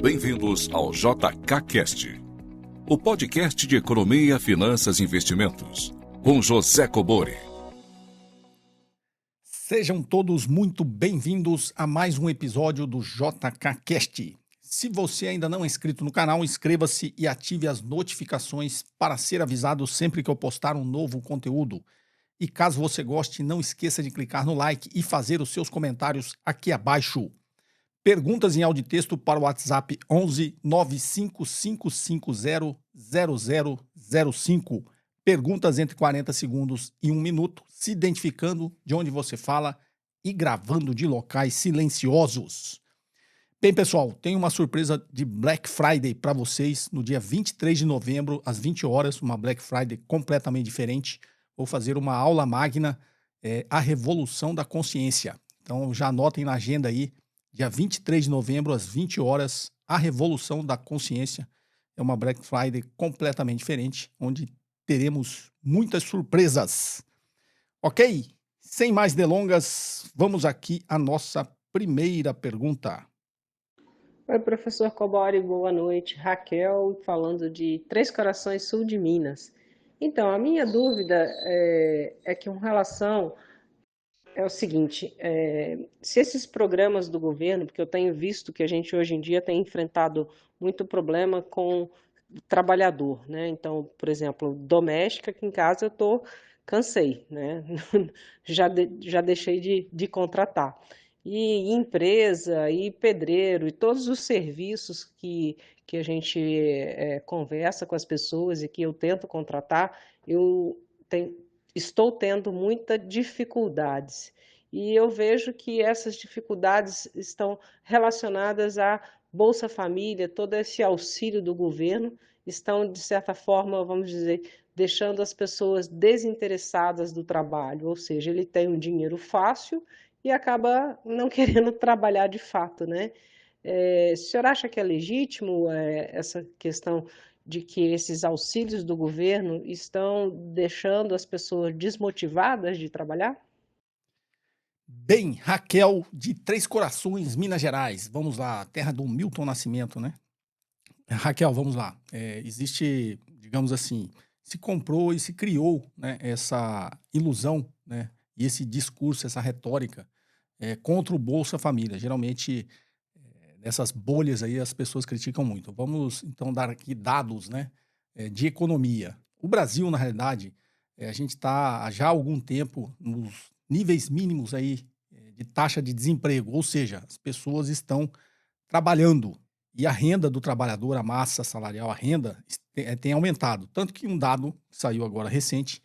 Bem-vindos ao JKCast, o podcast de economia, finanças e investimentos, com José Cobori. Sejam todos muito bem-vindos a mais um episódio do JKCast. Se você ainda não é inscrito no canal, inscreva-se e ative as notificações para ser avisado sempre que eu postar um novo conteúdo. E caso você goste, não esqueça de clicar no like e fazer os seus comentários aqui abaixo. Perguntas em áudio e texto para o WhatsApp 11 95550 0005. Perguntas entre 40 segundos e 1 minuto, se identificando de onde você fala e gravando de locais silenciosos. Bem, pessoal, tenho uma surpresa de Black Friday para vocês no dia 23 de novembro, às 20 horas, uma Black Friday completamente diferente. Vou fazer uma aula magna, A Revolução da Consciência. Então já anotem na agenda aí, dia 23 de novembro, às 20 horas, A Revolução da Consciência. É uma Black Friday completamente diferente, onde teremos muitas surpresas. Ok? Sem mais delongas, vamos aqui à nossa primeira pergunta. Oi, professor Cobori, boa noite. Raquel, falando de Três Corações, sul de Minas. Então, a minha dúvida é que com relação é o seguinte, se esses programas do governo, porque eu tenho visto que a gente hoje em dia tem enfrentado muito problema com o trabalhador, né? Então, por exemplo, doméstica, aqui em casa eu cansei, né? Já deixei de contratar. E empresa, e pedreiro, e todos os serviços que a gente conversa com as pessoas e que eu tento contratar, estou tendo muitas dificuldades. E eu vejo que essas dificuldades estão relacionadas à Bolsa Família, todo esse auxílio do governo, estão, de certa forma, vamos dizer, deixando as pessoas desinteressadas do trabalho, ou seja, ele tem um dinheiro fácil e acaba não querendo trabalhar de fato, né? O senhor acha que é legítimo essa questão de que esses auxílios do governo estão deixando as pessoas desmotivadas de trabalhar? Bem, Raquel, de Três Corações, Minas Gerais. Vamos lá, terra do Milton Nascimento, né? Raquel, vamos lá. Existe, digamos assim, se comprou e se criou, né, essa ilusão, né, e esse discurso, essa retórica contra o Bolsa Família. Geralmente, nessas bolhas aí, as pessoas criticam muito. Vamos, então, dar aqui dados, né, de economia. O Brasil, na realidade, a gente está já há algum tempo nos níveis mínimos aí de taxa de desemprego, ou seja, as pessoas estão trabalhando e a renda do trabalhador, a massa salarial, a renda tem aumentado. Tanto que um dado que saiu agora recente,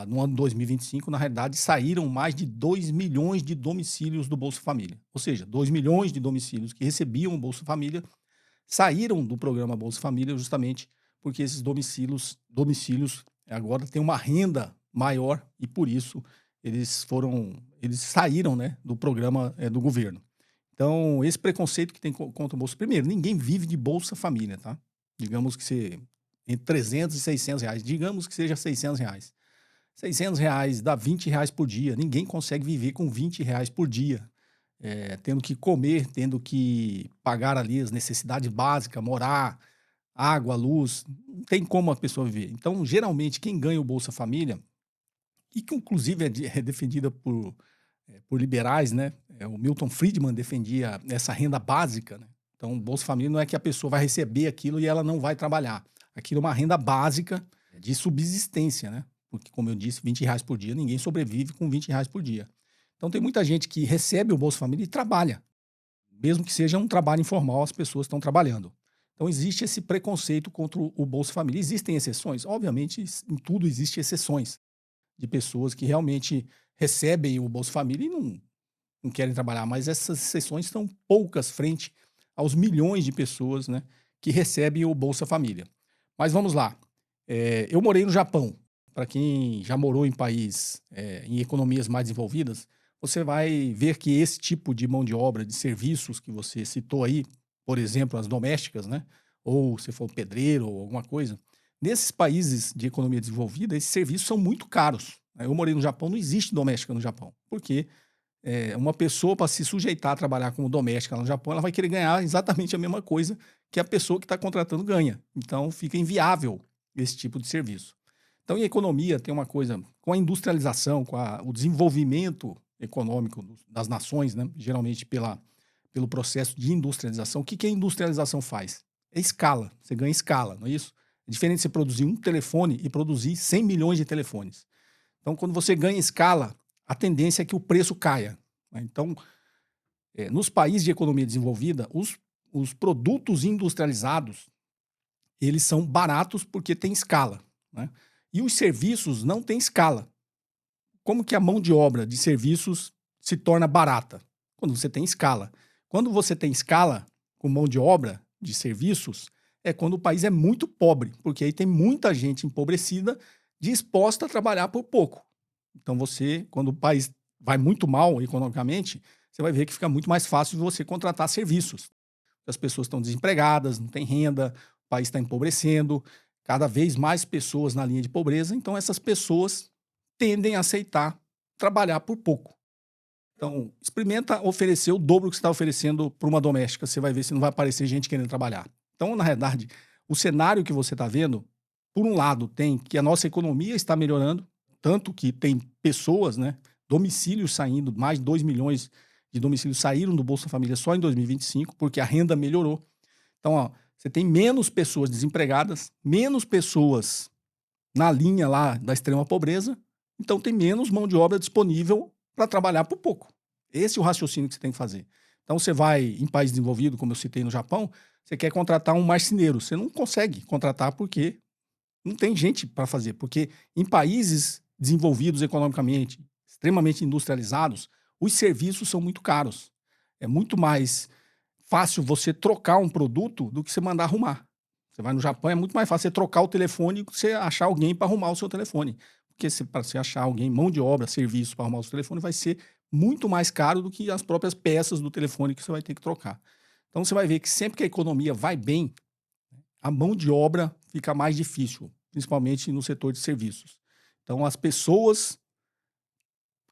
no ano de 2025, na realidade, saíram mais de 2 milhões de domicílios do Bolsa Família. Ou seja, 2 milhões de domicílios que recebiam o Bolsa Família saíram do programa Bolsa Família justamente porque esses domicílios agora têm uma renda maior e por isso eles saíram, né, do programa do governo. Então, esse preconceito que tem contra o Bolsa... Primeiro, ninguém vive de Bolsa Família, tá? Digamos que entre 300 e 600 reais. Digamos que seja 600 reais. 600 reais dá 20 reais por dia. Ninguém consegue viver com 20 reais por dia. Tendo que comer, tendo que pagar ali as necessidades básicas, morar, água, luz. Não tem como a pessoa viver. Então, geralmente, quem ganha o Bolsa Família, e que inclusive é defendida por liberais, né? O Milton Friedman defendia essa renda básica, né? Então, o Bolsa Família não é que a pessoa vai receber aquilo e ela não vai trabalhar. Aquilo é uma renda básica de subsistência, né? Porque, como eu disse, 20 reais por dia, ninguém sobrevive com 20 reais por dia. Então, tem muita gente que recebe o Bolsa Família e trabalha. Mesmo que seja um trabalho informal, as pessoas estão trabalhando. Então, existe esse preconceito contra o Bolsa Família. Existem exceções? Obviamente, em tudo existem exceções de pessoas que realmente recebem o Bolsa Família e não querem trabalhar, mas essas exceções são poucas frente aos milhões de pessoas, né, que recebem o Bolsa Família. Mas vamos lá. Eu morei no Japão. Para quem já morou em país em economias mais desenvolvidas, você vai ver que esse tipo de mão de obra, de serviços que você citou aí, por exemplo, as domésticas, né, ou se for pedreiro ou alguma coisa, nesses países de economia desenvolvida, esses serviços são muito caros. Eu morei no Japão, não existe doméstica no Japão, porque uma pessoa para se sujeitar a trabalhar como doméstica lá no Japão, ela vai querer ganhar exatamente a mesma coisa que a pessoa que está contratando ganha. Então, fica inviável esse tipo de serviço. Então, em economia, tem uma coisa, com a industrialização, com o desenvolvimento econômico das nações, né, geralmente pelo processo de industrialização, o que a industrialização faz? É escala, você ganha escala, não é isso? É diferente de você produzir um telefone e produzir 100 milhões de telefones. Então, quando você ganha escala, a tendência é que o preço caia, né? Então, nos países de economia desenvolvida, os produtos industrializados, eles são baratos porque tem escala, né? E os serviços não têm escala. Como que a mão de obra de serviços se torna barata? Quando você tem escala. Quando você tem escala com mão de obra de serviços, é quando o país é muito pobre, porque aí tem muita gente empobrecida disposta a trabalhar por pouco. Então quando o país vai muito mal economicamente, você vai ver que fica muito mais fácil de você contratar serviços. As pessoas estão desempregadas, não têm renda, o país está empobrecendo, cada vez mais pessoas na linha de pobreza, então essas pessoas tendem a aceitar trabalhar por pouco. Então, experimenta oferecer o dobro que você está oferecendo para uma doméstica, você vai ver se não vai aparecer gente querendo trabalhar. Então, na realidade, o cenário que você está vendo, por um lado, tem que a nossa economia está melhorando, tanto que tem pessoas, né, domicílios saindo, mais de 2 milhões de domicílios saíram do Bolsa Família só em 2025, porque a renda melhorou. Então, ó, você tem menos pessoas desempregadas, menos pessoas na linha lá da extrema pobreza, então tem menos mão de obra disponível para trabalhar por pouco. Esse é o raciocínio que você tem que fazer. Então você vai em país desenvolvido, como eu citei no Japão, você quer contratar um marceneiro, você não consegue contratar porque não tem gente para fazer, porque em países desenvolvidos economicamente, extremamente industrializados, os serviços são muito caros. É muito mais fácil você trocar um produto do que você mandar arrumar. Você vai no Japão, é muito mais fácil você trocar o telefone do que você achar alguém para arrumar o seu telefone. Porque para você achar alguém, mão de obra, serviço para arrumar o seu telefone, vai ser muito mais caro do que as próprias peças do telefone que você vai ter que trocar. Então você vai ver que sempre que a economia vai bem, a mão de obra fica mais difícil, principalmente no setor de serviços. Então as pessoas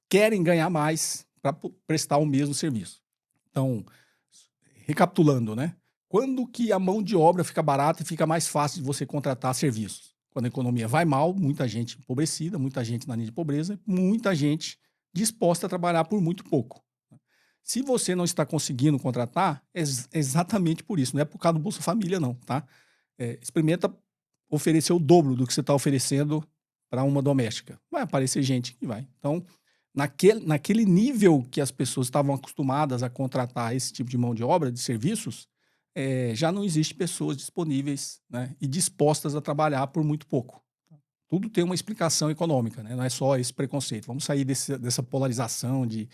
querem ganhar mais para prestar o mesmo serviço. Então, recapitulando, né? Quando que a mão de obra fica barata e fica mais fácil de você contratar serviços? Quando a economia vai mal, muita gente empobrecida, muita gente na linha de pobreza, muita gente disposta a trabalhar por muito pouco. Se você não está conseguindo contratar, é exatamente por isso. Não é por causa do Bolsa Família, não, tá? Experimenta oferecer o dobro do que você está oferecendo para uma doméstica. Vai aparecer gente que vai. Então, naquele nível que as pessoas estavam acostumadas a contratar esse tipo de mão de obra, de serviços, já não existe pessoas disponíveis, né, e dispostas a trabalhar por muito pouco. Tudo tem uma explicação econômica, né? Não é só esse preconceito. Vamos sair dessa polarização de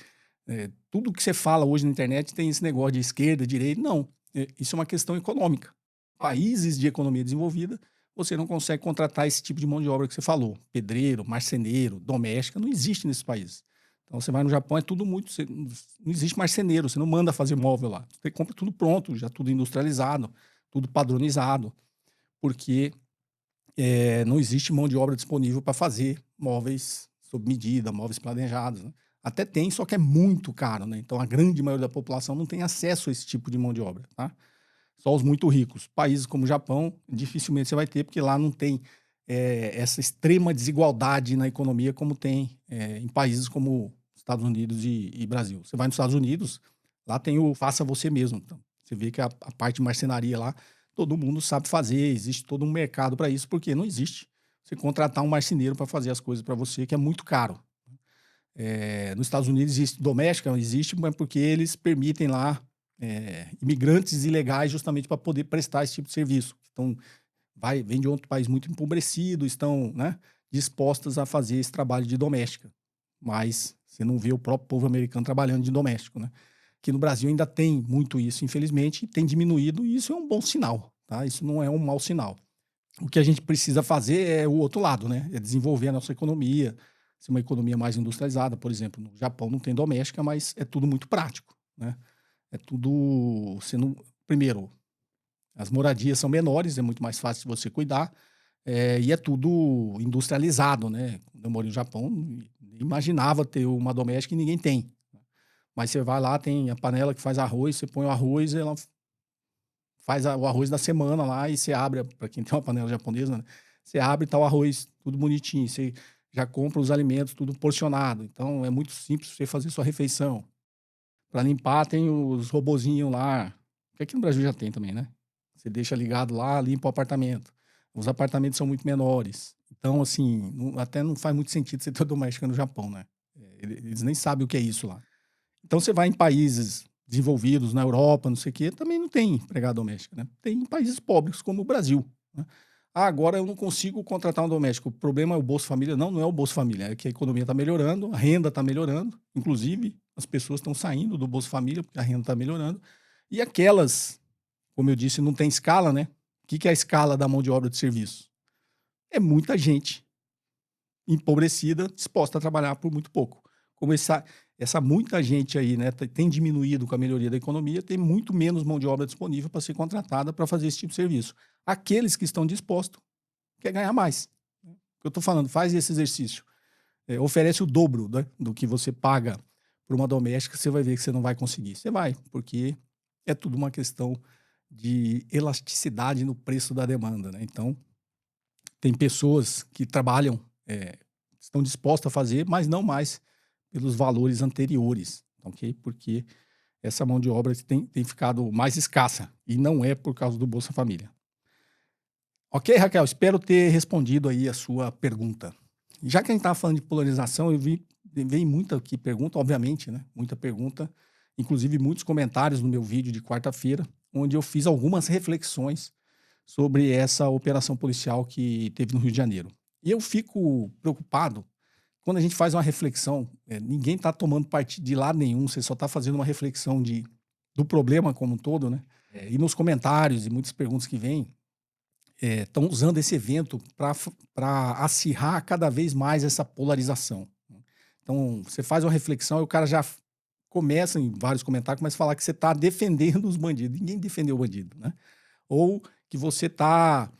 tudo que você fala hoje na internet tem esse negócio de esquerda, direita. Não, isso é uma questão econômica. Países de economia desenvolvida, você não consegue contratar esse tipo de mão de obra que você falou. Pedreiro, marceneiro, doméstica, não existe nesses países. Então, você vai no Japão, é tudo muito... não existe marceneiro, você não manda fazer móvel lá. Você compra tudo pronto, já tudo industrializado, tudo padronizado, porque não existe mão de obra disponível para fazer móveis sob medida, móveis planejados, né? Até tem, só que é muito caro, né? Então, a grande maioria da população não tem acesso a esse tipo de mão de obra, tá? Só os muito ricos. Países como o Japão, dificilmente você vai ter, porque lá não tem essa extrema desigualdade na economia como tem em países como Estados Unidos e Brasil. Você vai nos Estados Unidos, lá tem o faça você mesmo. Então, você vê que a parte de marcenaria lá, todo mundo sabe fazer, existe todo um mercado para isso, porque não existe você contratar um marceneiro para fazer as coisas para você, que é muito caro. Nos Estados Unidos existe doméstica, não existe, mas porque eles permitem lá imigrantes ilegais justamente para poder prestar esse tipo de serviço. Então, vem de outro país muito empobrecido, estão, né, dispostas a fazer esse trabalho de doméstica. Mas você não vê o próprio povo americano trabalhando de doméstico, né? Aqui no Brasil ainda tem muito isso, infelizmente, tem diminuído, e isso é um bom sinal, tá? Isso não é um mau sinal. O que a gente precisa fazer é o outro lado, né? É desenvolver a nossa economia, ser uma economia mais industrializada. Por exemplo, no Japão não tem doméstica, mas é tudo muito prático, né? É tudo primeiro, as moradias são menores, é muito mais fácil de você cuidar, e é tudo industrializado, né? Quando eu moro no Japão, imaginava ter uma doméstica e ninguém tem. Mas você vai lá, tem a panela que faz arroz, você põe o arroz, ela faz o arroz da semana lá e você abre, para quem tem uma panela japonesa, né? Você abre e tá o arroz tudo bonitinho, você já compra os alimentos tudo porcionado. Então é muito simples você fazer sua refeição. Para limpar tem os robozinhos lá, que aqui no Brasil já tem também, né? Você deixa ligado lá, limpa o apartamento. Os apartamentos são muito menores. Então, assim, até não faz muito sentido você ter doméstica no Japão, né? Eles nem sabem o que é isso lá. Então, você vai em países desenvolvidos, na Europa, não sei o quê, também não tem empregada doméstica, né? Tem países pobres, como o Brasil, né? Ah, agora eu não consigo contratar um doméstico. O problema é o Bolsa Família. Não, não é o Bolsa Família. É que a economia está melhorando, a renda está melhorando. Inclusive, as pessoas estão saindo do Bolsa Família porque a renda está melhorando. E aquelas, como eu disse, não tem escala, né? O que é a escala da mão de obra de serviço? É muita gente empobrecida, disposta a trabalhar por muito pouco. Como essa muita gente aí, né, tem diminuído com a melhoria da economia, tem muito menos mão de obra disponível para ser contratada para fazer esse tipo de serviço. Aqueles que estão dispostos querem ganhar mais. O que eu estou falando, faz esse exercício. Oferece o dobro, né, do que você paga por uma doméstica, você vai ver que você não vai conseguir. Você vai, porque é tudo uma questão de elasticidade no preço da demanda, né? Então, tem pessoas que trabalham, estão dispostas a fazer, mas não mais pelos valores anteriores, ok? Porque essa mão de obra tem ficado mais escassa e não é por causa do Bolsa Família. Ok, Raquel? Espero ter respondido aí a sua pergunta. Já que a gente estava falando de polarização, veio muita aqui pergunta, obviamente, né? Muita pergunta, inclusive muitos comentários no meu vídeo de quarta-feira, onde eu fiz algumas reflexões sobre essa operação policial que teve no Rio de Janeiro. E eu fico preocupado quando a gente faz uma reflexão, ninguém está tomando partido de lado nenhum, você só está fazendo uma reflexão do problema como um todo, né? E nos comentários e muitas perguntas que vêm, estão usando esse evento para acirrar cada vez mais essa polarização. Então, você faz uma reflexão e o cara já começa, em vários comentários, começa a falar que você está defendendo os bandidos. Ninguém defendeu o bandido, né? Ou que você está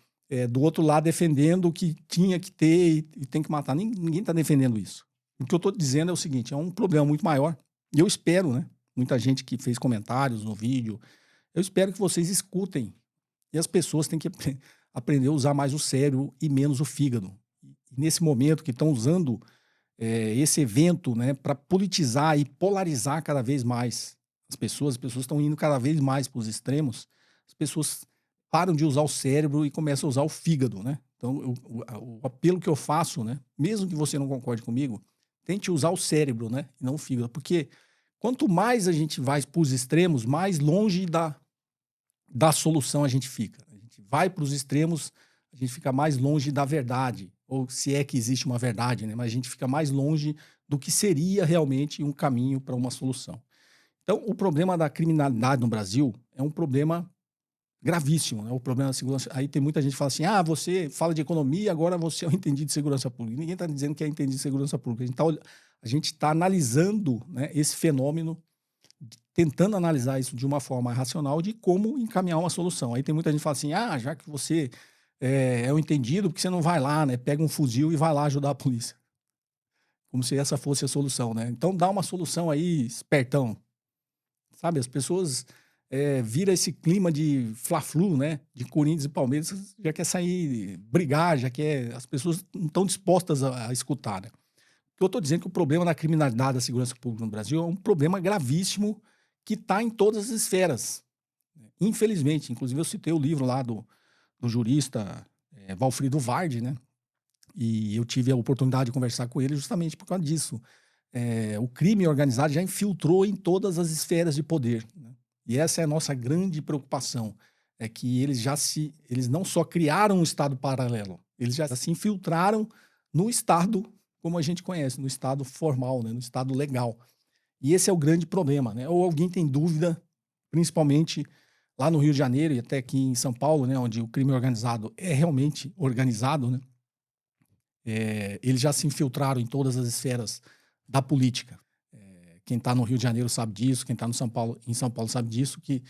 do outro lado defendendo o que tinha que ter e tem que matar. Ninguém está defendendo isso. O que eu estou dizendo é o seguinte, é um problema muito maior. E eu espero, né? Muita gente que fez comentários no vídeo, eu espero que vocês escutem. E as pessoas têm que aprender a usar mais o cérebro e menos o fígado. E nesse momento que estão usando esse evento, né, para politizar e polarizar cada vez mais as pessoas estão indo cada vez mais para os extremos, as pessoas param de usar o cérebro e começam a usar o fígado, né? Então, o apelo que eu faço, né, mesmo que você não concorde comigo, tente usar o cérebro, né, e não o fígado, porque quanto mais a gente vai para os extremos, mais longe da solução a gente fica. A gente vai para os extremos, a gente fica mais longe da verdade, ou se é que existe uma verdade, né? Mas a gente fica mais longe do que seria realmente um caminho para uma solução. Então, o problema da criminalidade no Brasil é um problema gravíssimo, né? O problema da segurança. Aí tem muita gente que fala assim, você fala de economia, agora você é um entendido de segurança pública. Ninguém está dizendo que é entendido de segurança pública. A gente tá analisando, né, esse fenômeno, tentando analisar isso de uma forma racional de como encaminhar uma solução. Aí tem muita gente que fala assim, já que você é um entendido, porque você não vai lá, né? Pega um fuzil e vai lá ajudar a polícia. Como se essa fosse a solução, né? Então dá uma solução aí, espertão. Sabe, as pessoas vira esse clima de fla-flu, né? De Corinthians e Palmeiras, já quer sair brigar, as pessoas não estão dispostas a escutar, né? Eu estou dizendo que o problema da criminalidade da segurança pública no Brasil é um problema gravíssimo que está em todas as esferas. Infelizmente, inclusive eu citei o livro lá do jurista Valfrido Vardi, né? E eu tive a oportunidade de conversar com ele justamente por causa disso. O crime organizado já infiltrou em todas as esferas de poder, né? E essa é a nossa grande preocupação, é que eles não só criaram um Estado paralelo, eles já se infiltraram no Estado como a gente conhece, no Estado formal, né? No Estado legal. E esse é o grande problema, né? Ou alguém tem dúvida, principalmente lá no Rio de Janeiro e até aqui em São Paulo, né, onde o crime organizado é realmente organizado, né? Eles já se infiltraram em todas as esferas da política. Quem está no Rio de Janeiro sabe disso, quem está em São Paulo sabe disso, que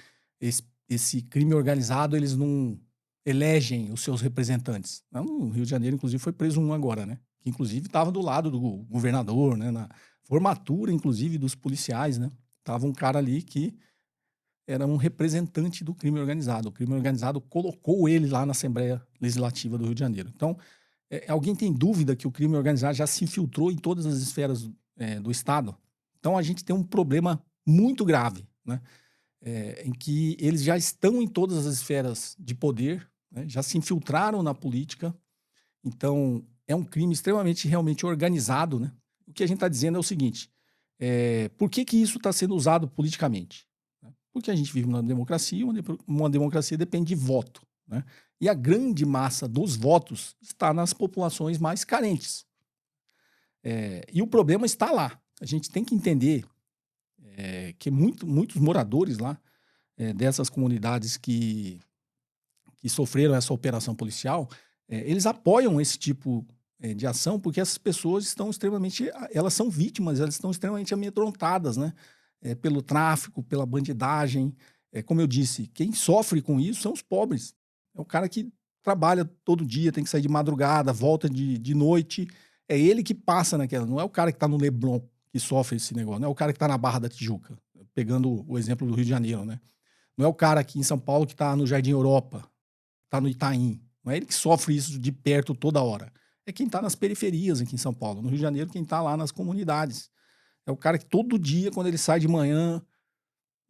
esse crime organizado, eles não elegem os seus representantes. No Rio de Janeiro, inclusive, foi preso um agora, né? Que, inclusive, estava do lado do governador, né? Na formatura, inclusive, dos policiais, né? Tava um cara ali que era um representante do crime organizado. O crime organizado colocou ele lá na Assembleia Legislativa do Rio de Janeiro. Então, alguém tem dúvida que o crime organizado já se infiltrou em todas as esferas do Estado? Então, a gente tem um problema muito grave, né? Em que eles já estão em todas as esferas de poder, né? Já se infiltraram na política. Então, é um crime extremamente, realmente organizado, né? O que a gente está dizendo é o seguinte, por que isso está sendo usado politicamente? Porque a gente vive numa democracia, uma democracia depende de voto, né? E a grande massa dos votos está nas populações mais carentes. E o problema está lá. A gente tem que entender que muitos moradores lá, dessas comunidades que sofreram essa operação policial, eles apoiam esse tipo de ação porque essas pessoas estão extremamente, elas são vítimas, elas estão extremamente amedrontadas, né? Pelo tráfico, pela bandidagem. Como eu disse, quem sofre com isso são os pobres. É o cara que trabalha todo dia, tem que sair de madrugada, volta de noite. É ele que passa naquela, não é o cara que está no Leblon que sofre esse negócio, não é o cara que está na Barra da Tijuca, pegando o exemplo do Rio de Janeiro, né? Não é o cara aqui em São Paulo que está no Jardim Europa, está no Itaim. Não é ele que sofre isso de perto toda hora. É quem está nas periferias aqui em São Paulo. No Rio de Janeiro, quem está lá nas comunidades. É o cara que todo dia, quando ele sai de manhã,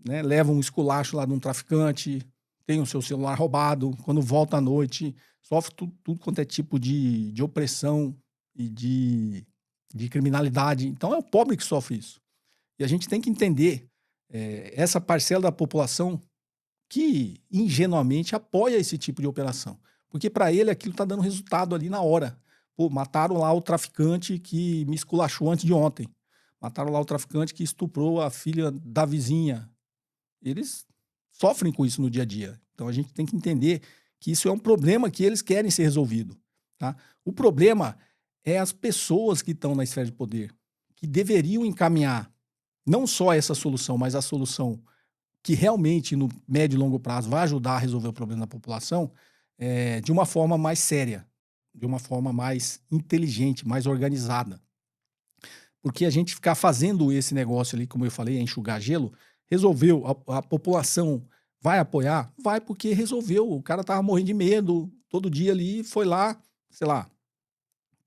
né, leva um esculacho lá de um traficante, tem o seu celular roubado, quando volta à noite, sofre tudo quanto é tipo de opressão e de criminalidade. Então é o pobre que sofre isso. E a gente tem que entender essa parcela da população que ingenuamente apoia esse tipo de operação. Porque para ele aquilo está dando resultado ali na hora. Pô, mataram lá o traficante que me esculachou antes de ontem. Mataram lá o traficante que estuprou a filha da vizinha. Eles sofrem com isso no dia a dia. Então a gente tem que entender que isso é um problema que eles querem ser resolvido, tá? O problema é as pessoas que estão na esfera de poder, que deveriam encaminhar não só essa solução, mas a solução que realmente no médio e longo prazo vai ajudar a resolver o problema da população de uma forma mais séria, de uma forma mais inteligente, mais organizada. Porque a gente ficar fazendo esse negócio ali, como eu falei, enxugar gelo, resolveu, a população vai apoiar? Vai, porque resolveu. O cara tava morrendo de medo, todo dia ali, foi lá, sei lá,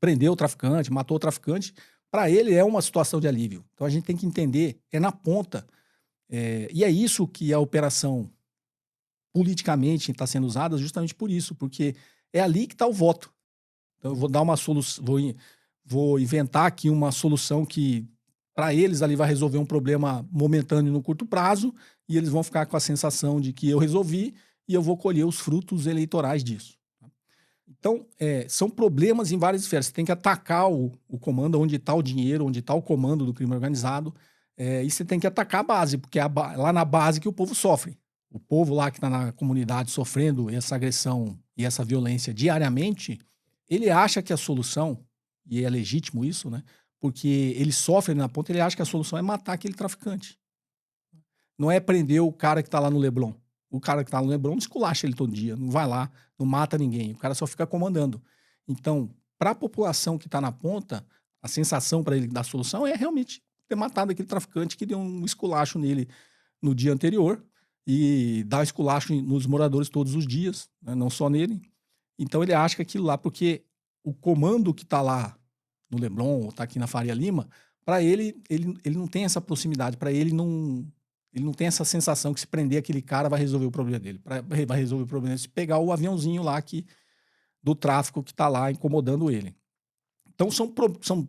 prendeu o traficante, matou o traficante. Para ele é uma situação de alívio. Então a gente tem que entender, na ponta. E é isso que a operação politicamente está sendo usada justamente por isso, porque é ali que está o voto. Então eu vou dar uma solução, vou inventar aqui uma solução que para eles ali vai resolver um problema momentâneo no curto prazo e eles vão ficar com a sensação de que eu resolvi e eu vou colher os frutos eleitorais disso. Então, são problemas em várias esferas. Você tem que atacar o comando, onde está o dinheiro, onde está o comando do crime organizado, e você tem que atacar a base, porque é lá na base que o povo sofre. O povo lá que está na comunidade sofrendo essa agressão e essa violência diariamente, ele acha que a solução, e é legítimo isso, né? Porque ele sofre na ponta, ele acha que a solução é matar aquele traficante. Não é prender o cara que está lá no Leblon. O cara que está no Leblon esculacha ele todo dia, não vai lá, não mata ninguém, o cara só fica comandando. Então, para a população que está na ponta, a sensação para ele da solução é realmente ter matado aquele traficante que deu um esculacho nele no dia anterior e dar esculacho nos moradores todos os dias, né, não só nele. Então ele acha que aquilo lá, porque o comando que está lá no Leblon ou está aqui na Faria Lima, para ele não tem essa proximidade, para ele não tem essa sensação que se prender aquele cara vai resolver o problema dele. Vai resolver o problema dele se pegar o aviãozinho lá do tráfico que está lá incomodando ele. Então são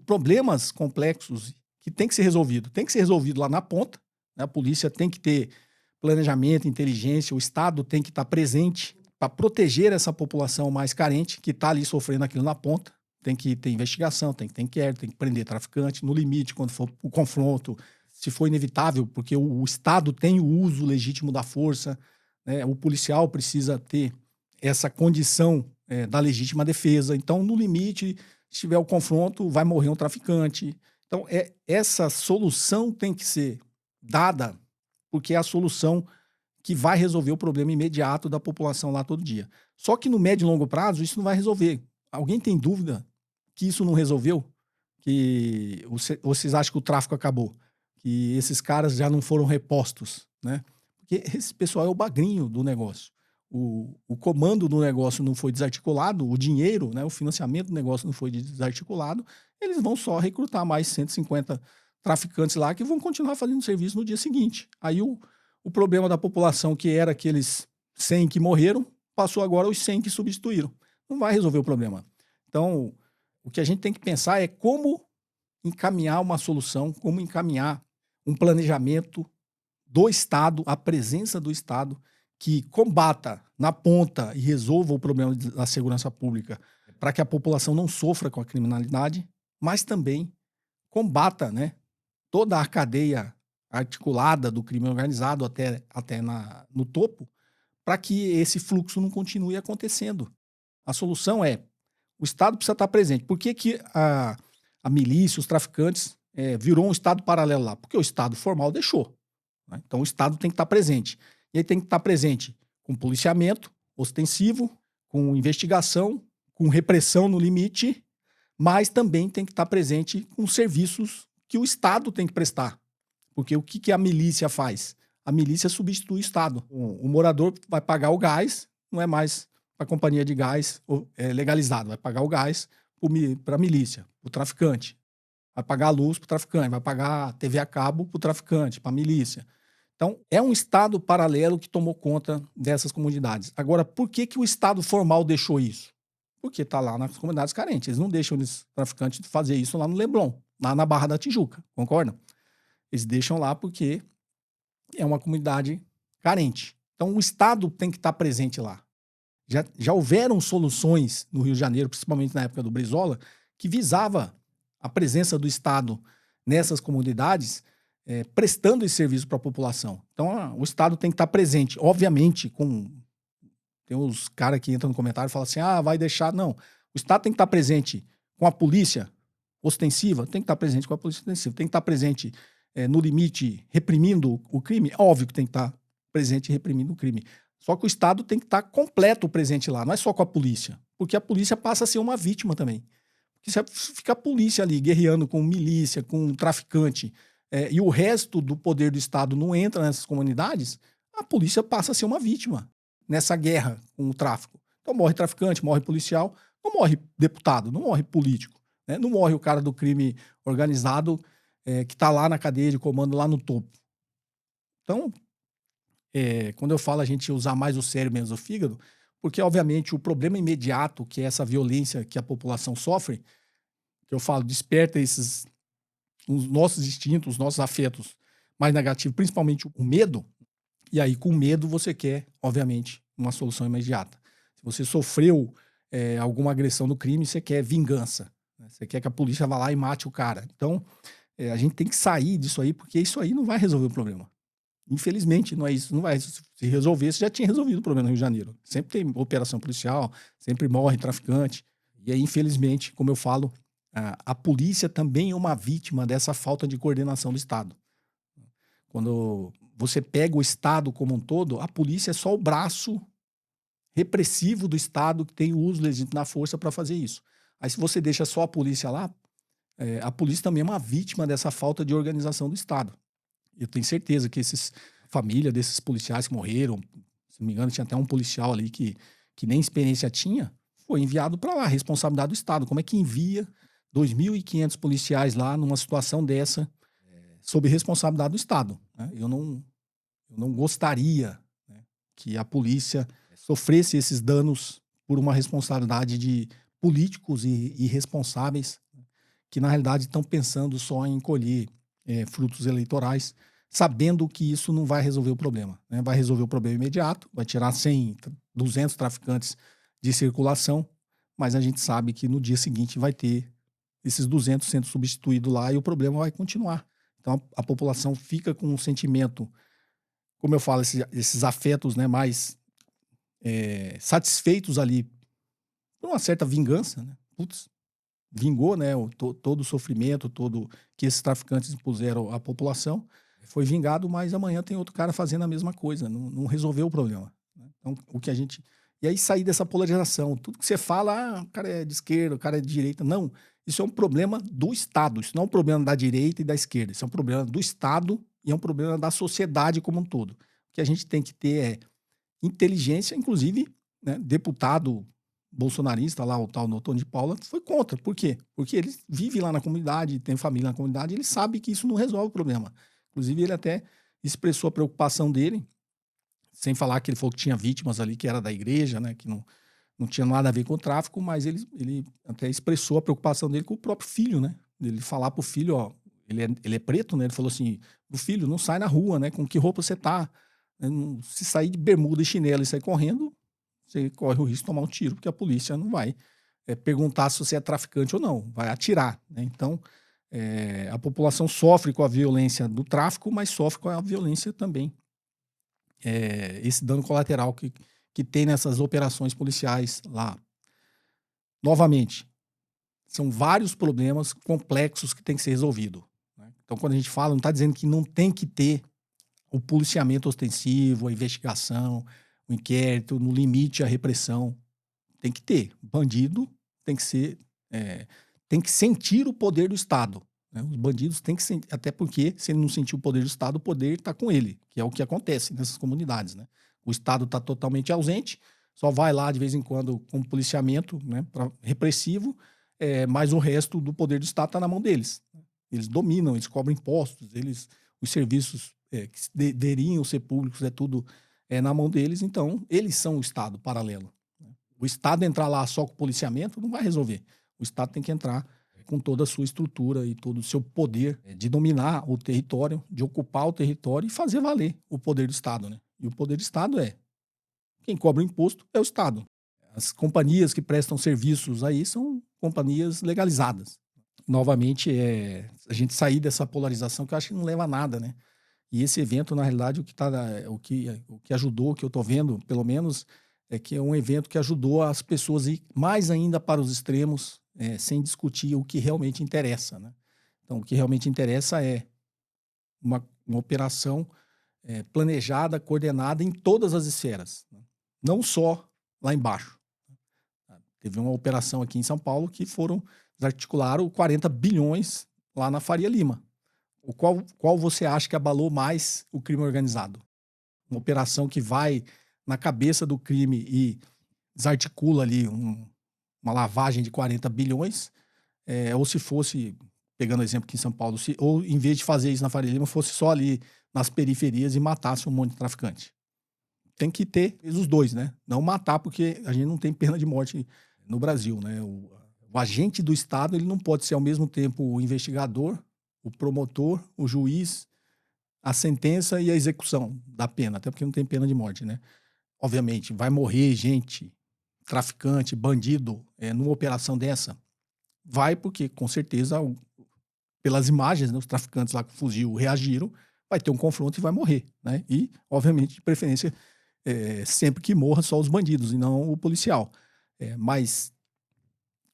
problemas complexos que tem que ser resolvido. Tem que ser resolvido lá na ponta, né? A polícia tem que ter planejamento, inteligência, o Estado tem que estar presente para proteger essa população mais carente que está ali sofrendo aquilo na ponta. Tem que ter investigação, tem que ter inquérito, tem que prender traficante, no limite, quando for o confronto, se for inevitável, porque o Estado tem o uso legítimo da força, né? O policial precisa ter essa condição da legítima defesa. Então, no limite, se tiver o confronto, vai morrer um traficante. Então, essa solução tem que ser dada, porque é a solução que vai resolver o problema imediato da população lá todo dia. Só que no médio e longo prazo, isso não vai resolver. Alguém tem dúvida que isso não resolveu? Ou vocês acham que o tráfico acabou? que esses caras já não foram repostos, né? Porque esse pessoal é o bagrinho do negócio. O comando do negócio não foi desarticulado, o dinheiro, né, o financiamento do negócio não foi desarticulado, eles vão só recrutar mais 150 traficantes lá que vão continuar fazendo serviço no dia seguinte. Aí o problema da população, que era aqueles 100 que morreram, passou agora os 100 que substituíram. Não vai resolver o problema. Então, o que a gente tem que pensar é como encaminhar uma solução, como encaminhar um planejamento do Estado, a presença do Estado, que combata na ponta e resolva o problema da segurança pública para que a população não sofra com a criminalidade, mas também combata, né, toda a cadeia articulada do crime organizado até no topo, para que esse fluxo não continue acontecendo. A solução é, o Estado precisa estar presente. Por que a milícia, os traficantes, virou um Estado paralelo lá? Porque o Estado formal deixou. Né? Então o Estado tem que estar presente. E ele tem que estar presente com policiamento ostensivo, com investigação, com repressão no limite, mas também tem que estar presente com serviços que o Estado tem que prestar. Porque o que a milícia faz? A milícia substitui o Estado. O morador vai pagar o gás, não é mais para a companhia de gás legalizado, vai pagar o gás para a milícia, para o traficante. Vai pagar a luz para o traficante, vai pagar a TV a cabo para o traficante, para a milícia. Então, é um Estado paralelo que tomou conta dessas comunidades. Agora, por que o Estado formal deixou isso? Porque está lá nas comunidades carentes. Eles não deixam os traficantes fazer isso lá no Leblon, lá na Barra da Tijuca, concordam? Eles deixam lá porque é uma comunidade carente. Então, o Estado tem que estar presente lá. Já houveram soluções no Rio de Janeiro, principalmente na época do Brizola, que visava a presença do Estado nessas comunidades, prestando esse serviço para a população. Então, o Estado tem que estar presente. Obviamente, tem uns caras que entram no comentário e falam assim, vai deixar... Não, o Estado tem que estar presente com a polícia ostensiva, tem que estar presente com a polícia ostensiva, tem que estar presente no limite reprimindo o crime. Óbvio que tem que estar presente reprimindo o crime. Só que o Estado tem que estar completo presente lá, não é só com a polícia, porque a polícia passa a ser uma vítima também. Porque se fica a polícia ali guerreando com milícia, com traficante, e o resto do poder do Estado não entra nessas comunidades, a polícia passa a ser uma vítima nessa guerra com o tráfico. Então morre traficante, morre policial, não morre deputado, não morre político, né? Não morre o cara do crime organizado que está lá na cadeia de comando, lá no topo. Então, quando eu falo a gente usar mais o cérebro menos o fígado, porque obviamente o problema imediato, que é essa violência que a população sofre, que eu falo, desperta os nossos instintos, os nossos afetos mais negativos, principalmente o medo, e aí com medo você quer, obviamente, uma solução imediata. Se você sofreu alguma agressão no crime, você quer vingança, né? Você quer que a polícia vá lá e mate o cara. Então, a gente tem que sair disso aí, porque isso aí não vai resolver o problema. Infelizmente, não é isso, não vai se resolver, você já tinha resolvido o problema no Rio de Janeiro. Sempre tem operação policial, sempre morre traficante, e aí, infelizmente, como eu falo, a polícia também é uma vítima dessa falta de coordenação do Estado. Quando você pega o Estado como um todo, a polícia é só o braço repressivo do Estado que tem o uso legítimo da força para fazer isso. Aí se você deixa só a polícia lá, a polícia também é uma vítima dessa falta de organização do Estado. Eu tenho certeza que família desses policiais que morreram, se não me engano, tinha até um policial ali que nem experiência tinha, foi enviado para lá, responsabilidade do Estado. Como é que envia 2.500 policiais lá numa situação dessa, sob responsabilidade do Estado? Né? Eu não gostaria, né, que a polícia sofresse esses danos por uma responsabilidade de políticos e irresponsáveis que, na realidade, estão pensando só em colher frutos eleitorais, sabendo que isso não vai resolver o problema. Né? Vai resolver o problema imediato, vai tirar 100, 200 traficantes de circulação, mas a gente sabe que no dia seguinte vai ter esses 200 sendo substituídos lá e o problema vai continuar. Então a população fica com um sentimento, como eu falo, esses afetos, né, mais satisfeitos ali por uma certa vingança, né? Putz, vingou, né, todo o sofrimento, todo que esses traficantes impuseram à população, foi vingado, mas amanhã tem outro cara fazendo a mesma coisa, não resolveu o problema. Né? Então, e aí sair dessa polarização, tudo que você fala, o cara é de esquerda, o cara é de direita, não, Isso é um problema do Estado, isso não é um problema da direita e da esquerda, isso é um problema do Estado e é um problema da sociedade como um todo. O que a gente tem que ter é inteligência, inclusive, né, deputado bolsonarista lá, o tal do Tony de Paula, foi contra. Por quê? Porque ele vive lá na comunidade, tem família na comunidade, ele sabe que isso não resolve o problema. Inclusive, ele até expressou a preocupação dele, sem falar que ele falou que tinha vítimas ali que era da igreja, né, que não tinha nada a ver com o tráfico, mas ele até expressou a preocupação dele com o próprio filho, né? Ele falar pro filho, ó, ele é preto, né? Ele falou assim, o filho, não sai na rua, né? Com que roupa você tá? Se sair de bermuda e chinelo e sair correndo, você corre o risco de tomar um tiro, porque a polícia não vai perguntar se você é traficante ou não, vai atirar, né? Então, a população sofre com a violência do tráfico, mas sofre com a violência também, esse dano colateral que tem nessas operações policiais lá. Novamente, são vários problemas complexos que tem que ser resolvido, né? Então, quando a gente fala, não está dizendo que não tem que ter o policiamento ostensivo, a investigação, o inquérito, no limite a repressão. Tem que ter. Bandido tem que ser, tem que sentir o poder do Estado, né? Os bandidos têm que sentir, até porque se ele não sentir o poder do Estado, o poder está com ele, que é o que acontece nessas comunidades, né? O Estado está totalmente ausente, só vai lá de vez em quando com policiamento, né, repressivo, mas o resto do poder do Estado está na mão deles. Eles dominam, eles cobram impostos, os serviços que deveriam ser públicos, tudo na mão deles, então eles são o Estado paralelo. O Estado entrar lá só com policiamento não vai resolver. O Estado tem que entrar com toda a sua estrutura e todo o seu poder de dominar o território, de ocupar o território e fazer valer o poder do Estado, né? E o poder do Estado quem cobra o imposto é o Estado. As companhias que prestam serviços aí são companhias legalizadas. Novamente, a gente sair dessa polarização que eu acho que não leva a nada, né? E esse evento, na realidade, o que ajudou, que eu estou vendo, pelo menos, é que é um evento que ajudou as pessoas a ir mais ainda para os extremos, sem discutir o que realmente interessa, né? Então, o que realmente interessa é uma operação planejada, coordenada em todas as esferas, né? Não só lá embaixo. Teve uma operação aqui em São Paulo que desarticularam 40 bilhões lá na Faria Lima. Qual você acha que abalou mais o crime organizado? Uma operação que vai na cabeça do crime e desarticula ali uma lavagem de 40 bilhões, ou se fosse, pegando o exemplo aqui em São Paulo, ou em vez de fazer isso na Faria Lima, fosse só ali nas periferias e matasse um monte de traficante. Tem que ter os dois, né? Não matar, porque a gente não tem pena de morte no Brasil, né? O agente do Estado, ele não pode ser ao mesmo tempo o investigador, o promotor, o juiz, a sentença e a execução da pena, até porque não tem pena de morte, né? Obviamente, vai morrer gente, traficante, bandido, numa operação dessa? Vai, porque com certeza, pelas imagens, né, os traficantes lá com o fuzil reagiram, vai ter um confronto e vai morrer, né? E, obviamente, de preferência, sempre que morra só os bandidos e não o policial. Mas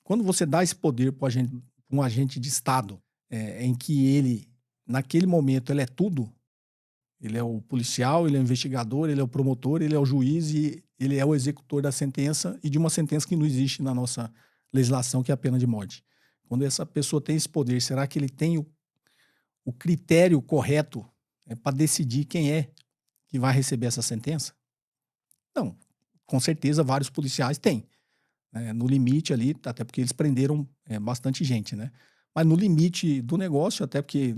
quando você dá esse poder para um agente de Estado, em que ele, naquele momento, ele é tudo, ele é o policial, ele é o investigador, ele é o promotor, ele é o juiz e ele é o executor da sentença e de uma sentença que não existe na nossa legislação, que é a pena de morte. Quando essa pessoa tem esse poder, será que ele tem o critério correto para decidir quem é que vai receber essa sentença? Não, com certeza vários policiais têm. No limite ali, até porque eles prenderam bastante gente, né? Mas no limite do negócio, até porque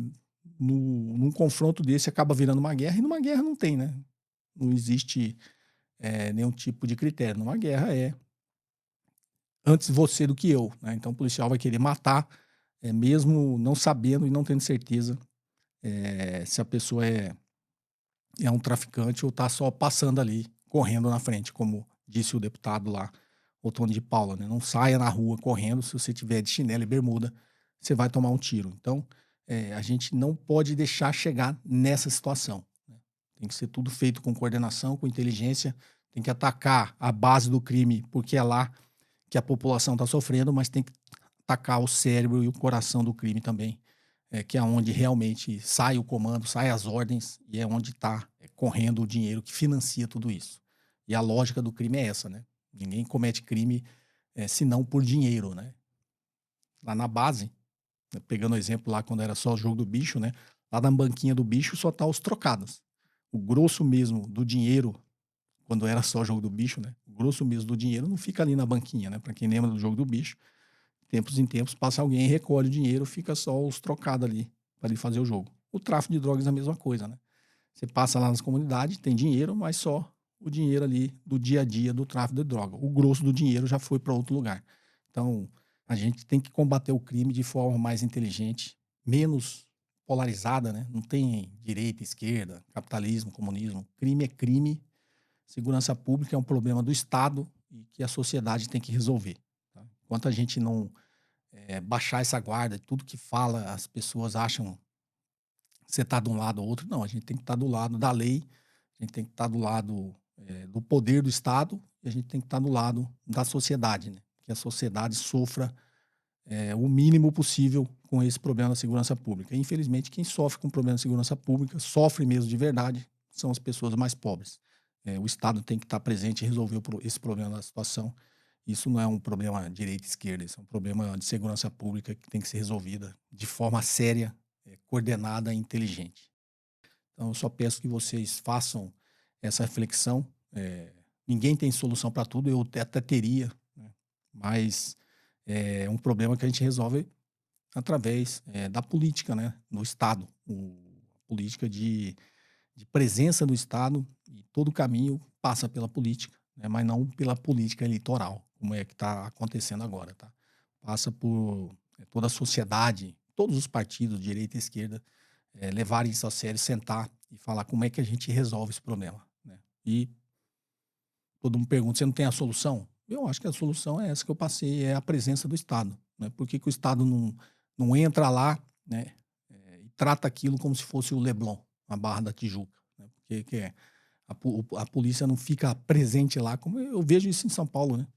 num confronto desse acaba virando uma guerra, e numa guerra não tem, né? Não existe nenhum tipo de critério. Numa guerra antes você do que eu, né? Então o policial vai querer matar, mesmo não sabendo e não tendo certeza se a pessoa é um traficante ou está só passando ali, correndo na frente, como disse o deputado lá, o Tony de Paula, né? Não saia na rua correndo, se você tiver de chinelo e bermuda, você vai tomar um tiro. Então, a gente não pode deixar chegar nessa situação, né? Tem que ser tudo feito com coordenação, com inteligência, tem que atacar a base do crime, porque é lá que a população está sofrendo, mas tem que atacar o cérebro e o coração do crime também, que é onde realmente sai o comando, sai as ordens, e é onde está correndo o dinheiro que financia tudo isso. E a lógica do crime é essa, né? Ninguém comete crime senão por dinheiro, né? lá na base, né, pegando o exemplo lá quando era só o jogo do bicho, né? Lá na banquinha do bicho só tá os trocados. O grosso mesmo do dinheiro, quando era só o jogo do bicho, né? O grosso mesmo do dinheiro não fica ali na banquinha, né? Pra quem lembra do jogo do bicho, tempos em tempos passa alguém, recolhe o dinheiro, fica só os trocados ali para ele fazer o jogo. O tráfico de drogas é a mesma coisa, né? Você passa lá nas comunidades, tem dinheiro, mas só o dinheiro ali do dia a dia do tráfico de droga. O grosso do dinheiro já foi para outro lugar. Então, a gente tem que combater o crime de forma mais inteligente, menos polarizada, né? Não tem direita, esquerda, capitalismo, comunismo. Crime é crime. Segurança pública é um problema do Estado e que a sociedade tem que resolver. Tá? Enquanto a gente não baixar essa guarda, tudo que fala, as pessoas acham que você está de um lado ou outro. Não, a gente tem que estar do lado da lei, a gente tem que estar do lado do poder do Estado e a gente tem que estar do lado da sociedade, né? Que a sociedade sofra o mínimo possível com esse problema da segurança pública. E, infelizmente, quem sofre com o problema da segurança pública, sofre mesmo de verdade, são as pessoas mais pobres. O Estado tem que estar presente e resolver esse problema da situação. Isso não é um problema direita e esquerda, isso é um problema de segurança pública que tem que ser resolvida de forma séria, coordenada e inteligente. Então, eu só peço que vocês façam essa reflexão. Ninguém tem solução para tudo, eu até teria, né? Mas é um problema que a gente resolve através da política, né? No Estado. Política de presença do Estado, e todo o caminho passa pela política, né? Mas não pela política eleitoral, como é que está acontecendo agora. Tá? Passa por toda a sociedade, todos os partidos, direita e esquerda, levarem isso a sério, sentar e falar como é que a gente resolve esse problema. Né? E todo mundo pergunta, você não tem a solução? Eu acho que a solução é essa que eu passei, é a presença do Estado. Né? Por que o Estado não entra lá, né, e trata aquilo como se fosse o Leblon, a Barra da Tijuca? Né? Porque a polícia não fica presente lá, como eu vejo isso em São Paulo. Né?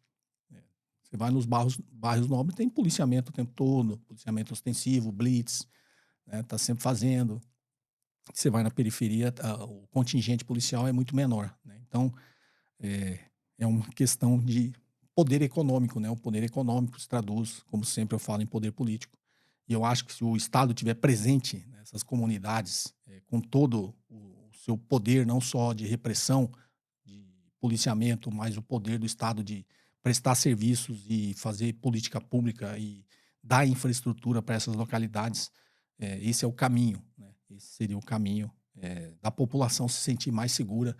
Você vai nos bairros nobres, tem policiamento o tempo todo, policiamento ostensivo, blitz, né, tá sempre fazendo. Você vai na periferia, o contingente policial é muito menor. Né? Então, é uma questão de poder econômico, né? O poder econômico se traduz, como sempre eu falo, em poder político. E eu acho que se o Estado estiver presente nessas comunidades, com todo o seu poder, não só de repressão, de policiamento, mas o poder do Estado de prestar serviços e fazer política pública e dar infraestrutura para essas localidades, esse é o caminho, né? Esse seria o caminho da população se sentir mais segura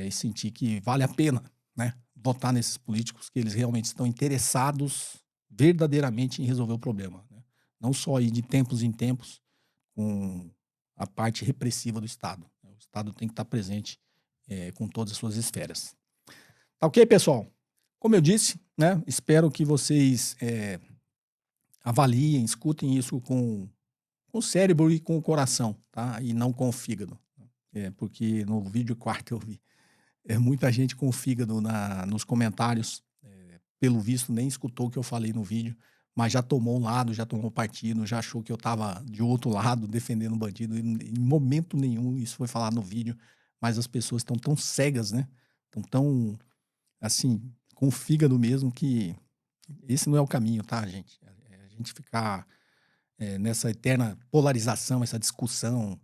e sentir que vale a pena, né, votar nesses políticos, que eles realmente estão interessados verdadeiramente em resolver o problema. Né? Não só ir de tempos em tempos com a parte repressiva do Estado. Né? O Estado tem que estar presente com todas as suas esferas. Tá ok, pessoal? Como eu disse, né, espero que vocês avaliem, escutem isso com o cérebro e com o coração, tá? E não com o fígado. Porque no vídeo quarto eu vi muita gente com o fígado nos comentários, pelo visto nem escutou o que eu falei no vídeo, mas já tomou um lado, já tomou partido, já achou que eu estava de outro lado defendendo o bandido. Em momento nenhum isso foi falado no vídeo, mas as pessoas estão tão cegas, né? Estão tão, assim, com o fígado mesmo, que esse não é o caminho, tá, gente? A gente ficar nessa eterna polarização, essa discussão,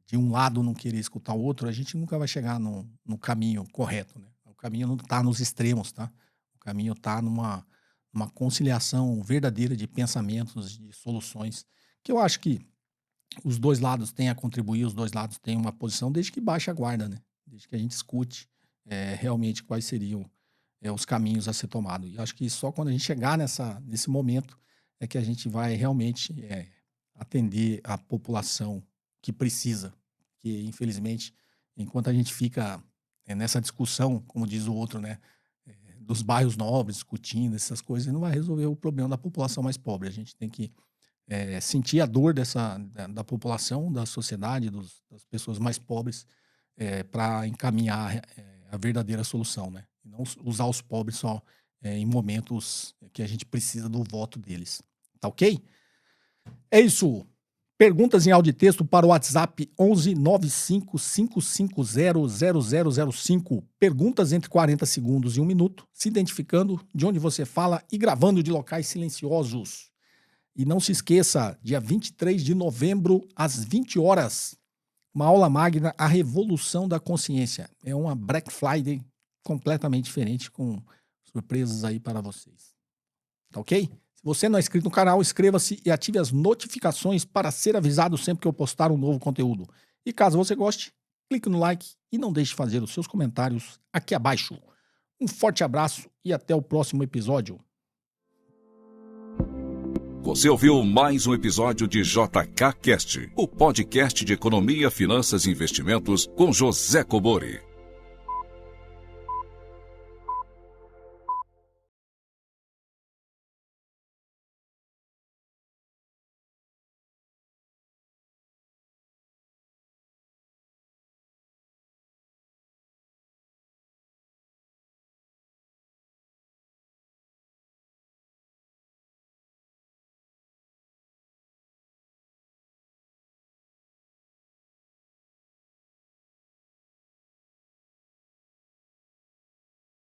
de um lado não querer escutar o outro, a gente nunca vai chegar no caminho correto, né? O caminho não está nos extremos, tá? O caminho está numa conciliação verdadeira de pensamentos, de soluções, que eu acho que os dois lados têm a contribuir, os dois lados têm uma posição, desde que baixe a guarda, né? Desde que a gente escute realmente quais seriam os caminhos a ser tomados. E acho que só quando a gente chegar nesse momento é que a gente vai realmente atender a população que precisa. Que, infelizmente, enquanto a gente fica nessa discussão, como diz o outro, né, dos bairros nobres, discutindo essas coisas, não vai resolver o problema da população mais pobre. A gente tem que sentir a dor da população, da sociedade, das pessoas mais pobres, para encaminhar a verdadeira solução, né? E não usar os pobres só em momentos que a gente precisa do voto deles. Tá ok? É isso, Perguntas em áudio e texto para o WhatsApp 11 95 550 0005. Perguntas entre 40 segundos e 1 minuto, se identificando de onde você fala e gravando de locais silenciosos. E não se esqueça, dia 23 de novembro, às 20 horas, uma aula magna, A Revolução da Consciência. É uma Black Friday completamente diferente, com surpresas aí para vocês. Tá ok? Se você não é inscrito no canal, inscreva-se e ative as notificações para ser avisado sempre que eu postar um novo conteúdo. E caso você goste, clique no like e não deixe de fazer os seus comentários aqui abaixo. Um forte abraço e até o próximo episódio. Você ouviu mais um episódio de JK Cast, o podcast de economia, finanças e investimentos com José Kobori.